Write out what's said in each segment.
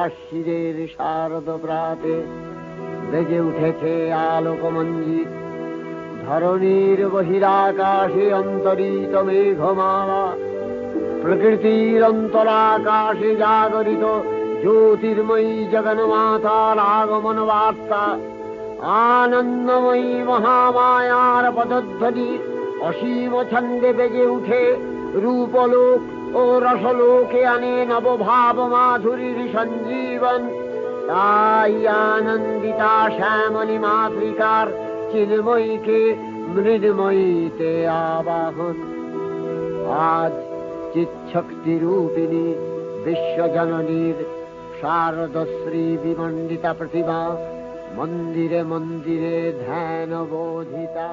আশ্বিরের শারদ প্রাতে বেজে উঠেছে আলোকমঞ্জিত, ধরণীর বহিরাকাশে অন্তরিত মেঘমালা, প্রকৃতির অন্তরাকাশে জাগরিত জ্যোতির্ময়ী জগন্মাতার আগমন বার্তা, আনন্দময়ী মহামায়ার পদধ্বনি অসীম ছন্দে বেজে উঠে রূপলোক ও রসলোকে আনে নবভাব মাধুরীর সঞ্জীবন। তাই আনন্দিতা শ্যামলী মাতৃকার চিন্ময়ীকে মৃন্ময়ীতে আবাহন। আজ চিৎশক্তি রূপিণী বিশ্বজননীর শারদশ্রী বিমণ্ডিতা প্রতিমা মন্দিরে মন্দিরে ধ্যান বোধিতা।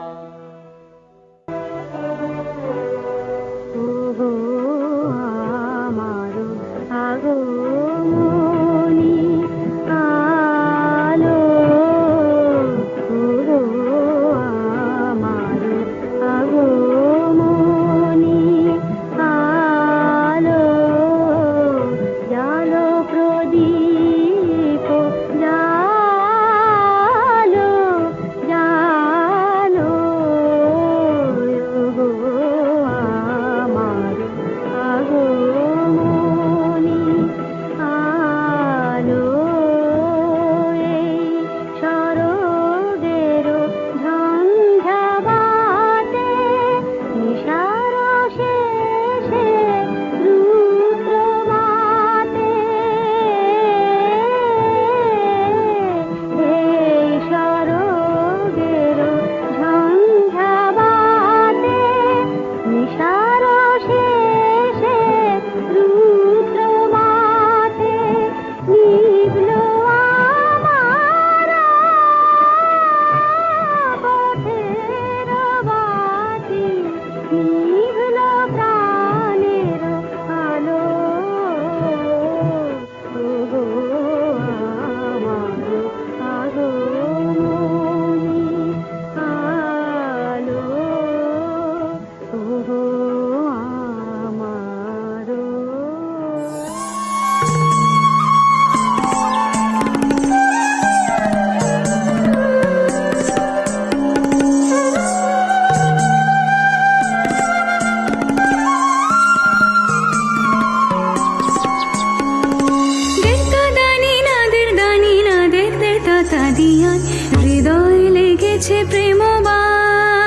হৃদয় লেগেছে প্রেমবান,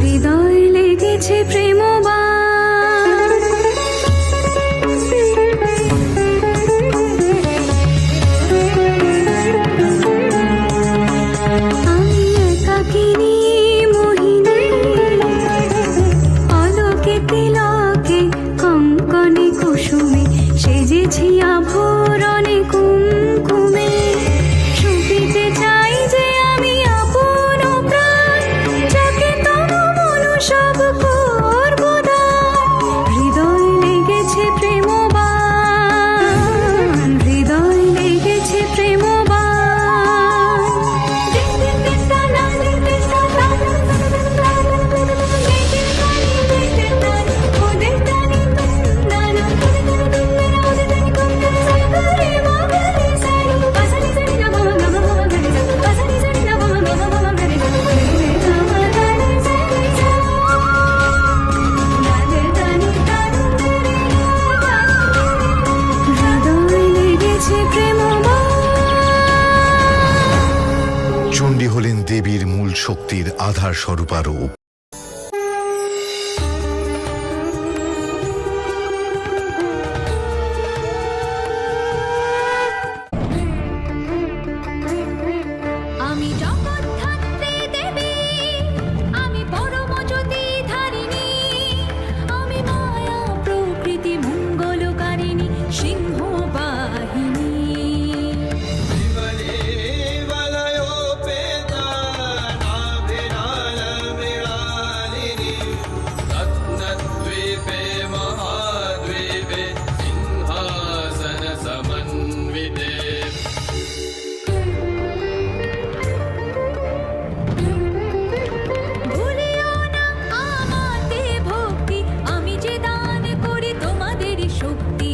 হৃদয় লেগেছে প্রেমবান। আমি একাকিনী মোহিনী, আলোকে তিলকে কঙ্কনে কুসুমে সেজেছি আভরণে কুমকুমে। শুনতে চাই যে আমি আপন দেবীর মূল শক্তির আধার স্বরূপারূপ। আমি জগদ্ধাত্রী দেবী, আমি পরম জ্যোতি ধারিণী, আমি মায়া প্রকৃতি মঙ্গলকারিণী সিংহ বাহিনী। ভুলিও না আমাতে ভক্তি, আমি যে দান করি তোমাদেরই শক্তি।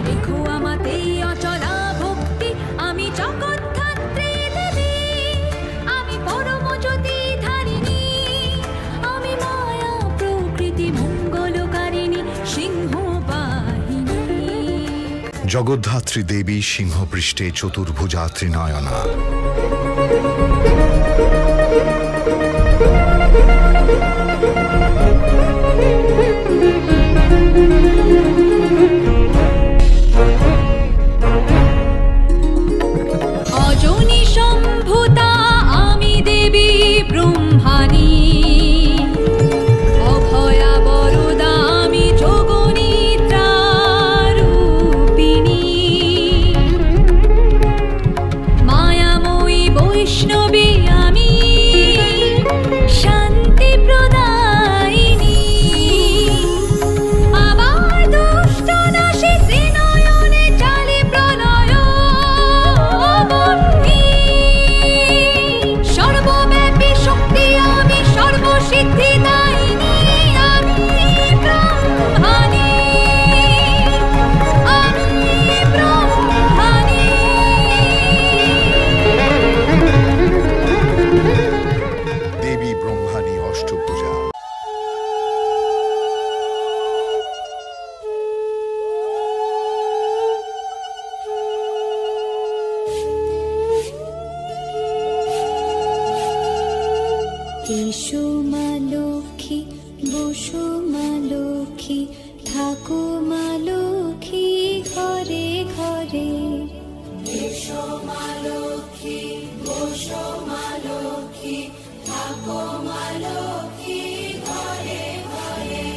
দেখো আমাতেই অচলা ভক্তি, আমি জগদ্ধাত্রী দেবী, আমি পরম জ্যোতি ধারিণী, আমি মায়া প্রকৃতি মঙ্গলকারিণী সিংহ বাহিনী। জগদ্ধাত্রী দেবী সিংহপৃষ্ঠে চতুর্ভুজা ত্রিনয়না। অজনী সম্ভূতা আমি দেবী ব্রহ্মাণী, অভয়া বরদা আমি যোগনিদ্রারূপিণী, মায়াময়ী বৈষ্ণবী আমি শান্তি প্রদায়িনী, আবার দুষ্ট নাশী ত্রিনয়নে চালি প্রলয় বন্ধী, সর্বব্যাপী শক্তি আমি সর্বসিদ্ধি দায়িনী, আমি ব্রহ্মাণী, আমি ব্রহ্মাণী। দেবী ব্রহ্মাণী অষ্টভুজা। এসো মা লক্ষ্মী, বসো মা লক্ষ্মী, থাকো মা লক্ষ্মী ঘরে ঘরে। এসো মা লক্ষ্মী, বসো মা লক্ষ্মী, থাকো মা লক্ষ্মী ঘরে ঘরে।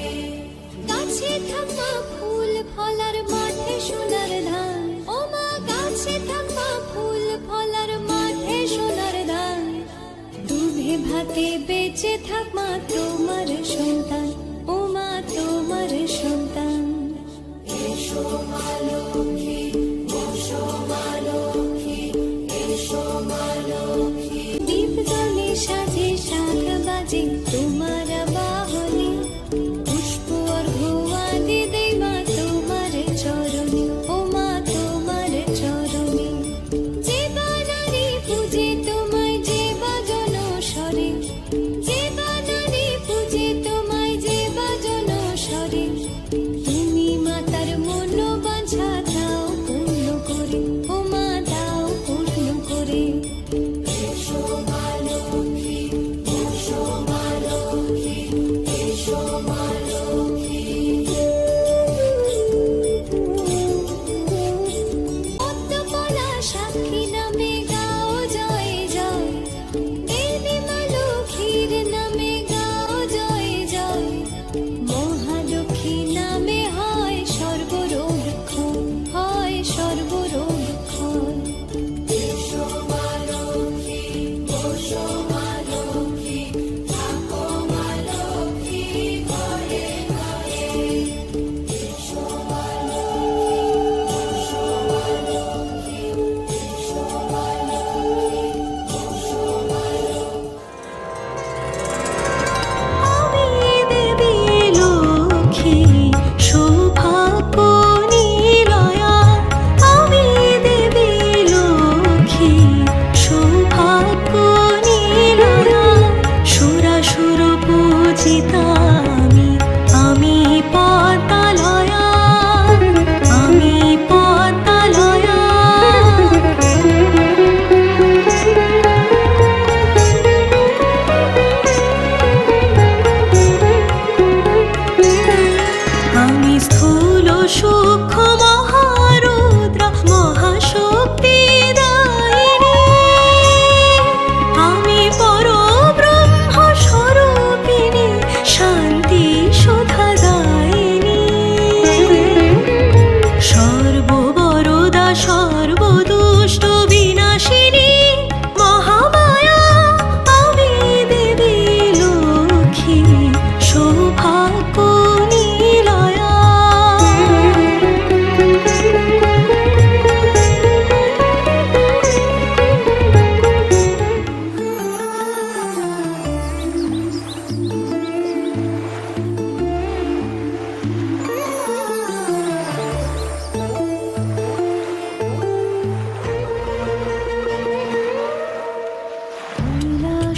গাছে থাকা ফুল ফলার মাঠে সোনার ধান, ও মা গাছে থাকা ফুল ফলার মাঠে সোনার ধান, দুধে ভাতে বেঁচে থাক মা তোমার সন্তান, ও মা তোমার সন্তান। এসো মা লক্ষ্মী, বসো মা লক্ষ্মী, এসো মা লক্ষ্মী। দীপ জ্বলে সাজে শাখ বাজে তোমার বাহনে, পুষ্প অর্ঘ্য আদি দেই মা তোমার চরণে, ও মা তোমার চরণে। যে বানারি পূজে তোমায়, যে বাজন স্বরে, যে বানারি পূজে তোমায়, যে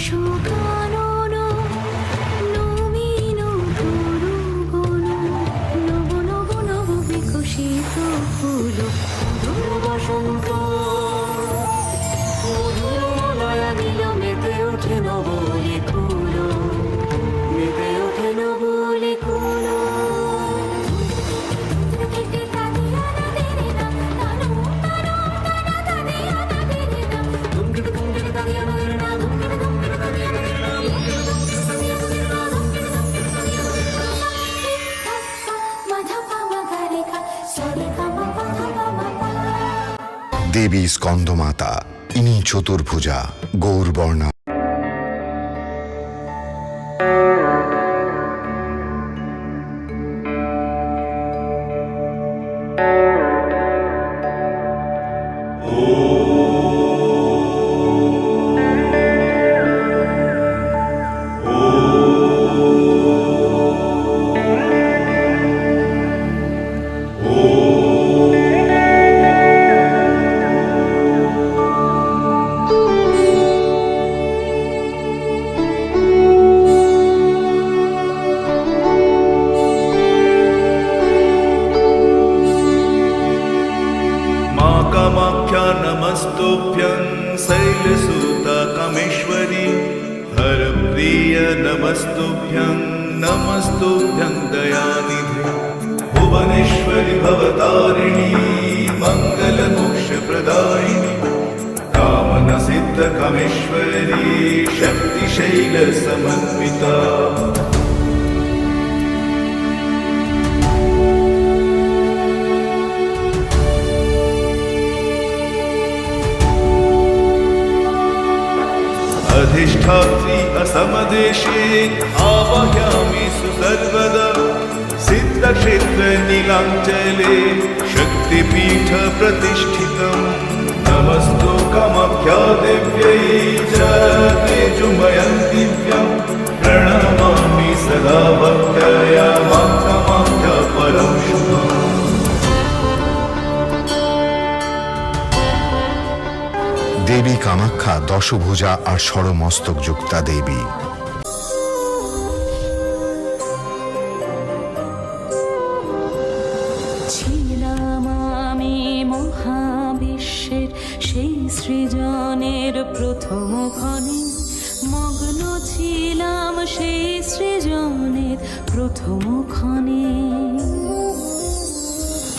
সুকানন নবীন তরুগণ নব নব নব বিকশিত ফুল মধুর বসন্ত মধুর মলয় নীল মেতে ওঠে নবলি কুল মেতে ওঠে নবলি কুল দেবী স্কন্দমাতা, ইনি চতুর্ভুজা, গৌরবর্ণা। कामाख्या नमस्तुभ्यं शैलसुता कामेश्वरी हरप्रिय नमस्तुभ्यं नमस्तुभ्यं दयानिधे भुवनेश्वरि भवतारिणी मङ्गलमोक्षप्रदायिनी कामनसिद्धकामेश्वरी शक्तिशैलसमन्विता अधिष्ठात्री असमदेशे आवाहयामि सुसर्वदा सिद्धक्षेत्र नीलाञ्चले शक्तिपीठ प्रतिष्ठितम् नमस्तु कामाख्या देव्यै च तेजोमयं दिव्यं प्रणमामि सदा भक्त्या मां कामाख्या परं शुभम् দেবী কামাখ্যা দশভুজা আর ষড়মস্তক যুক্তা দেবী। ছিলাম আমি মহাবিশ্বের সেই সৃজনের প্রথম ক্ষণে মগ্ন ছিলাম সেই সৃজনের প্রথম ক্ষণে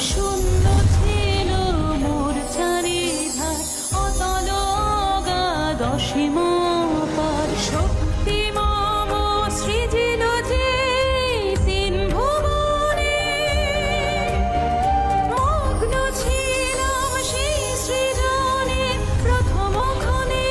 শূন্য ছিল মোর চারিধার অতল অগাধসীম পার শক্তি মম সৃজিল যে তিন ভুবনে মগ্ন ছিলাম সেই সৃজনের প্রথম ক্ষণে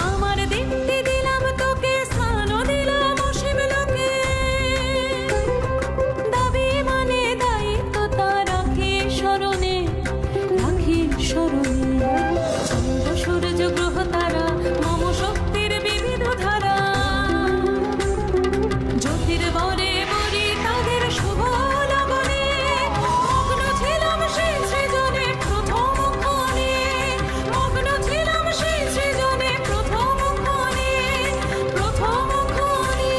আমার দেখতে দিলাম তোকে স্থান দিলাম অসীম লোকে দাবি মানে দায়িত্ব তা রাখি স্মরণে চন্দ্র সূর্য গ্রহ তারা মম শক্তির বিবিধ ধারা জ্যোতির্বরে বরি তাদের শুভ লগনে মগ্ন ছিলাম সেই সৃজনে প্রথম ক্ষণে মগ্ন ছিলাম সেই সৃজনে প্রথম ক্ষণে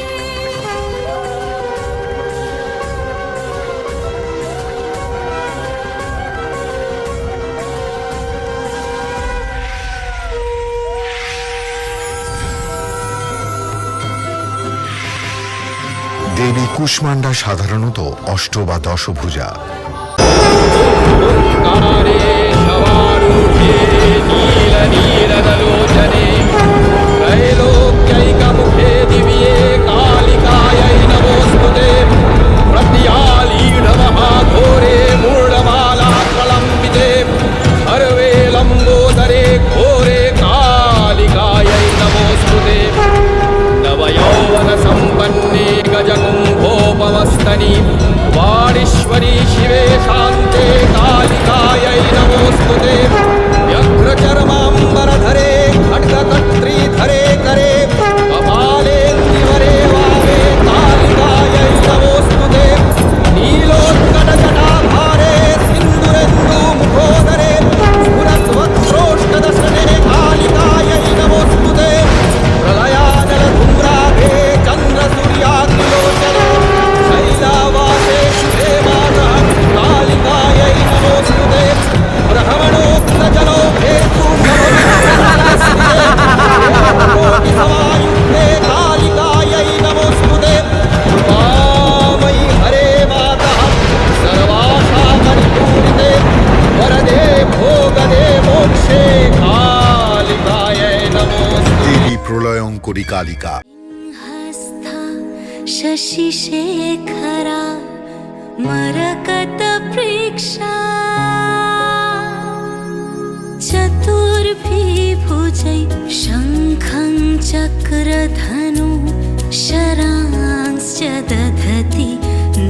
দেবী কুষ্মান্ডা সাধারণত অষ্ট বা দশভুজা। ओंकारे शवारूढे नीलनीरदलोचने त्रैलोक्यैकमुखे दिव्ये कालिकायै नमोऽस्तुते प्रत्यालीढमहाघोरे मूढमालाप्रलम्बिते सर्वे लम्बोदरे घोरे कालिकायै नमोऽस्तुते नवयौवनसम्पन्ने गजकुम्भोपमस्तनि वाणीश्वरी शिवे शान्ते कालिकायै नमोऽस्तुते व्यघ्रचर्माम्बरधरे खड्गकर्त्रीधरे करे कपालेन्द्रिवरे वामे कालिकायै नमोऽस्तुते नीलोत्कटगले कालिका। हस्ता शशिशेखरा मरकतप्रेक्षा चतुर्भिभुजै शङ्खं चक्रधनु शरांश्च दधति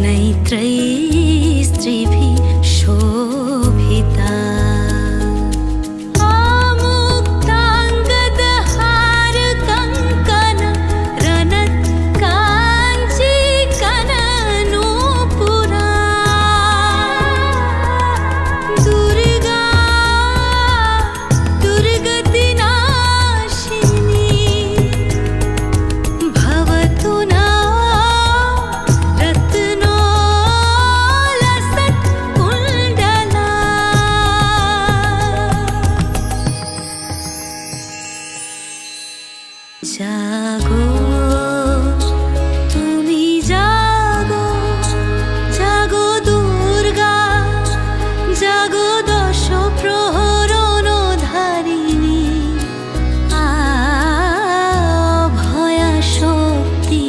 नैत्रैः स्त्रिभिः शोभिता। जागो तुमी जागो जागो दुर्गा जागो दश प्रहरण धारिणी भया शक्ति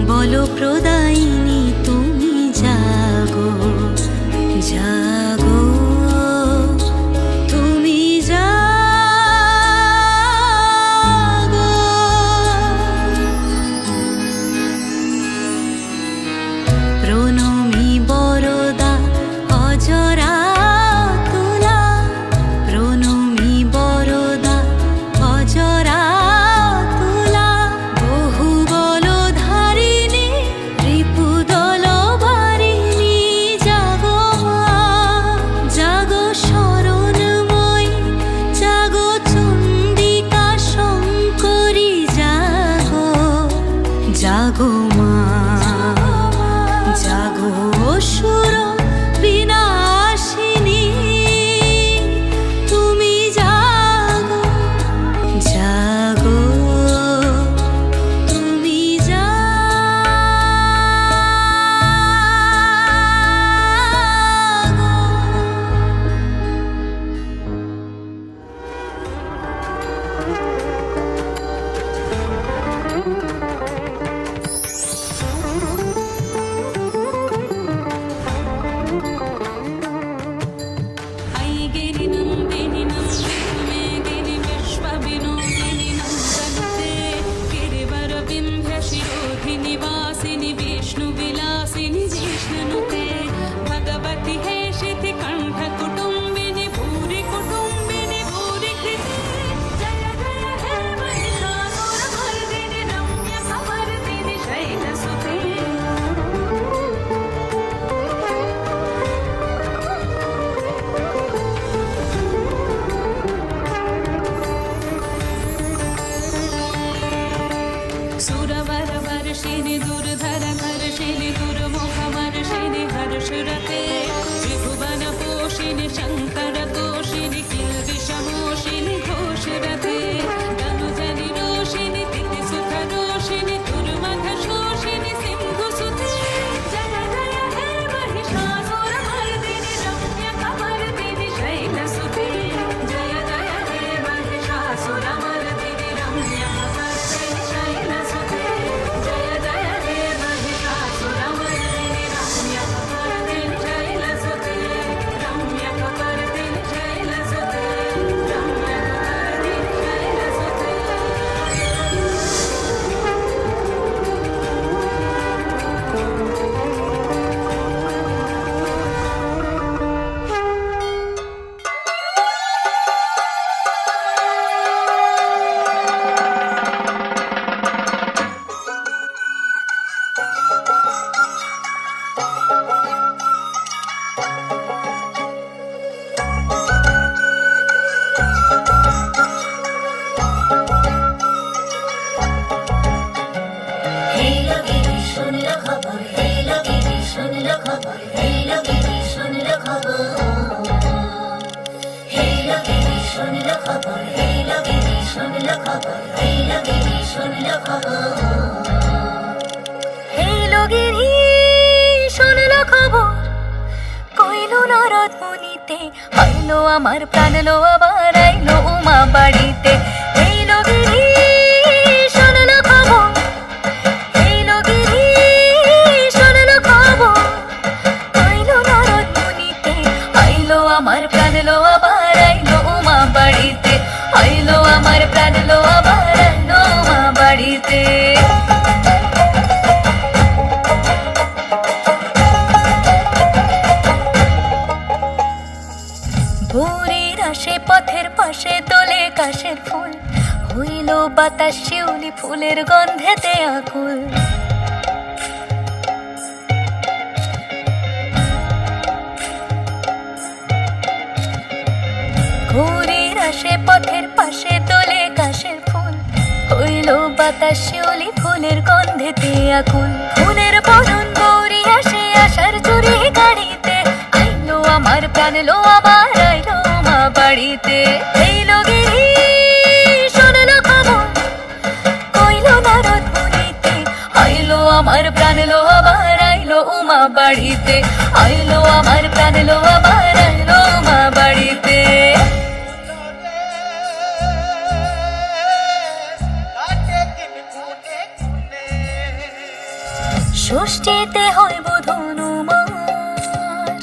बल प्रदायिनी तुमी जागो जागो तुमी প্রণমী বরদা অজরা তুলা প্রণমী বরদা অজরা তুলা বহু বল ধারিণী রিপুদল বারিণী জাগো মা জাগো শরণময়ী জাগো চণ্ডিকা শঙ্করী জাগো জাগো মা জাগো অসুর বিনাশিনী তুমি জাগো জাগো তুমি জাগো। ऐगिरि नन्दिनि नन्दिमेदिनि विश्वविनोदिनि नन्दनुते गिरिवरविन्ध्यशिरोधिनि वासिनि विष्णुविलासिनि जिष्णुनुते भगवति हेशिति कण्ठकुटुम्बिनि भूरि कुटुम्बिनि भूरि कृते जय जय हे महिषासुरमर्दिनि रम्यकपर्दिनि शैलसुते। सुरवर वर्षिणि दुर्धर घर्षिणि दुर्मुखमर्षिणि हर्षरते त्रिभुवन पोषिणि शङ्कर तोषिणि किल्बिषमोषिणि घोषरते तनुजनि रोषिणि तिथिसुत रोषिणि दुर्मध शोषिणि सिंधुसुते जय जय हे महिषासुरमर्दिनि रम्यकपर्दिनि शैलसुते जय जय हे महिषासुरमर्दिनि रम्यकपर्दिनि शैलसुते जय जय हे महिषासुरमर्दिनि रम्यकपर्दिनि शैलसुते रम्यकपर्दिनि शैलसुते रम्यकपर्दिनि शैलसुते। হইলো আমার প্রাণ লো আবার আইলো উমা বাড়িতে এই লগিনী শুনলো আমার প্রাণ লো আবার আইলো উমা বাড়িতে, আইলো আমার প্রাণ লো আবার আইলো উমা বাড়িতে। ভোরের আসে পথের পাশে তোলে কাশের ফুল, হইল বাতাস শিউলি ফুলের গন্ধেতে আকুল। ভোরের আসে পথের পাশে তোলে কাশের ফুল, হইল বাতাস শিউলি ফুলের গন্ধেতে আকুল। ফুলের বরণ গৌরী আসে আশার চুরি গাড়িতে, আইলো আমার প্রাণ লো আবার আইলো মা বাড়িতে। এইলো গিরি শুনলো খবর, কইলো নারদ মুনিতে, আইলো আমার প্রাণ লো আবার আইলো উমা বাড়িতে, আইলো আমার প্রাণ লো আবার আইলো উমা বাড়িতে। ষষ্ঠীতে হইব ধনুমার,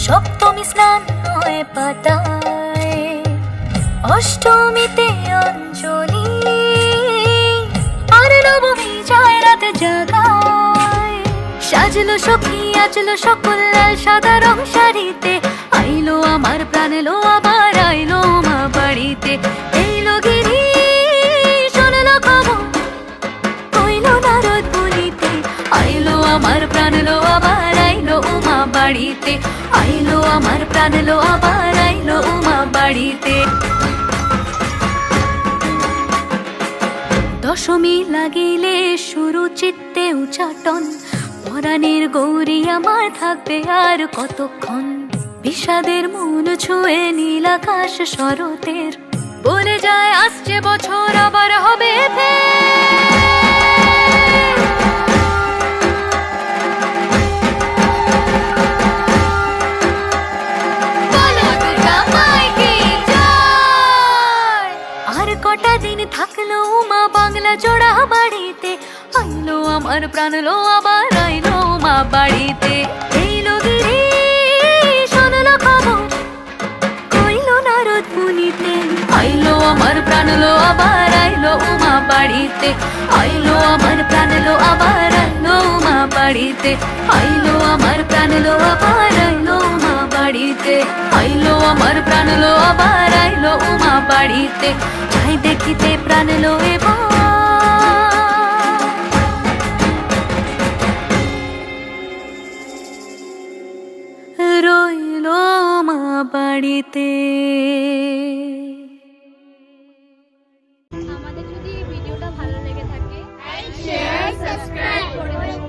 সপ্তমী স্নান হয় পাতায়, অষ্টমীতে অঞ্জলি, আর নবমী যায় রাতে জাগায়। সাজলো সখী আজলো সকল লাল সাদা রং শাড়িতে, আইলো আমার প্রাণ লো আবার আইলো মা বাড়িতে। এইলো গিরি শুনলো খবর, কইলো নারদ মুনিতে, আইলো আমার প্রাণ লো আবার আইলো উমা বাড়িতে, আইলো আমার প্রাণ লো আবার আইলো উমা বাড়িতে। দশমী লাগিলে শুরু চিত্তে উচাটন, পরাণের গৌরী আমার থাকবে আর কতক্ষণ। বিষাদের মন ছুঁয়ে নীল আকাশ শরতের, বলে যায় আসছে বছর আবার হবে আর কটা দিন থাকলো মা বাংলা জোড়া বাড়িতে, আইলো আমার প্রাণ লো আবার আইলো মা বাড়িতে। এইলো গিরি শুনলো খবর, কইলো নারদ মুনিতে, আইলো আমার প্রাণ লো আবার আইলো উমা বাড়িতে, আইলো আমার প্রাণ লো আবার আইলো উমা বাড়িতে, আইলো আমার প্রাণ লো আবার আইলো উমা বাড়িতে, আইলো আমার প্রাণ লো আবার আইলো উমা বাড়িতে। যাই দেখিতে প্রাণ লো এবার রইলো মা বাড়িতে। আমাদের যদি ভিডিওটা ভালো লেগে থাকে শেয়ার সাবস্ক্রাইব করে দিন।